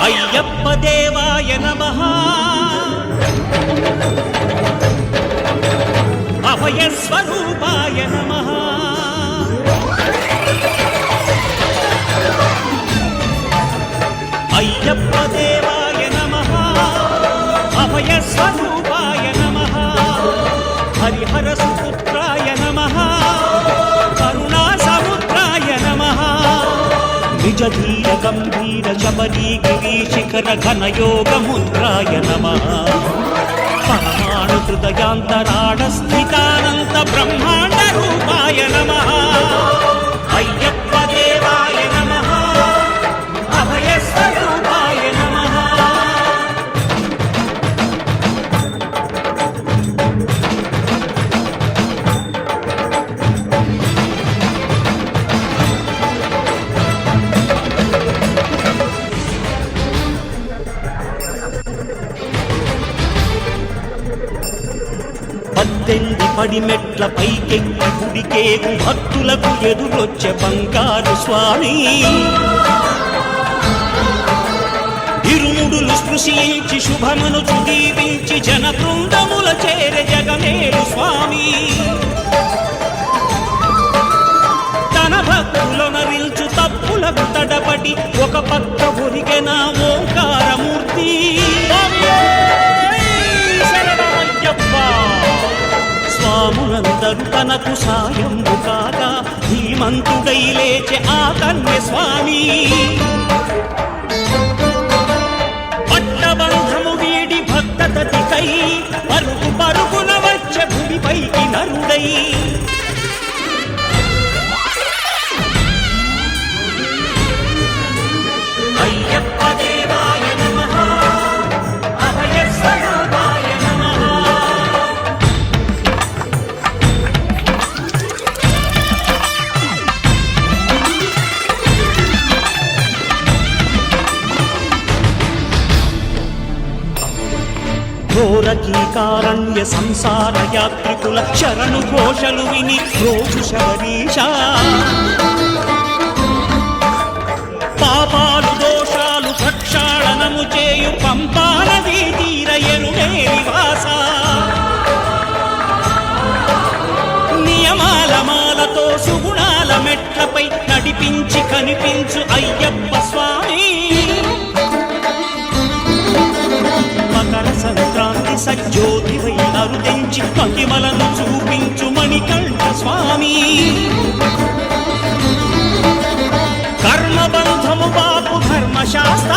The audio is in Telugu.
అయ్యప్ప దేవాయ నమః అభయ స్వరూపాయ నమః అయ్యప్ప దేవాయ నమః అభయ స్వరూపాయ నమః హరిహర సుపుత్రాయ నమః కరుణా సముద్రాయ నమః నిజ ధీర గంభీర శబరీ గిరీశిఖర ఘనయోగ ముద్రాయ నమః పరమాణు హృదయాంతరాడ స్థితానంత బ్రహ్మాండ రూపాయ నమః అయ్యప్ప దేవాయ నమః అభయ స్వరూపాయ నమః పద్దెనిమిది పడిమెట్ల పైకెక్కి గుడికేగు భక్తులకు ఎదురొచ్చే బంగారు స్వామి ఇరుముడులు స్పృశించి శుభమును దీవించి జన బృందముల చేరే జగమేలు స్వామి తన భక్తులనరిల్చు తప్పులకు తడబడి ఒక పక్క ఒరిగెన ఓంకారమూర్తి స్వాములందరూ తనకు సాయము కాగా ధీమంతుడై లేచే ఆ కన్య స్వామి పట్టబంధము వీడి భక్తతతికై పరుగు పరుగున వచ్చే భూమిపైకి నరుడై అయ్యప్ప దేవాయ నమః అభయ స్వరూపాయ నమః ఘోరకీకారణ్య సంసార యాత్రికుల శరణు ఘోషలు విని రోజు శబరీష పాపాలు దోషాలు ప్రక్షాళనము చేయు పంపానదీ తీర ఎరుడే నివాస నియమాల మాలతో సుగుణాల మెట్లపై నడిపించి కనిపించు అయ్యప్ప స్వామి మకర సంక్రాంతి సజ్జోతివై అరుదించి మహిమలను చూపించు మణికంఠ స్వామి కర్మబంధము బాపు ధర్మశాస్త్ర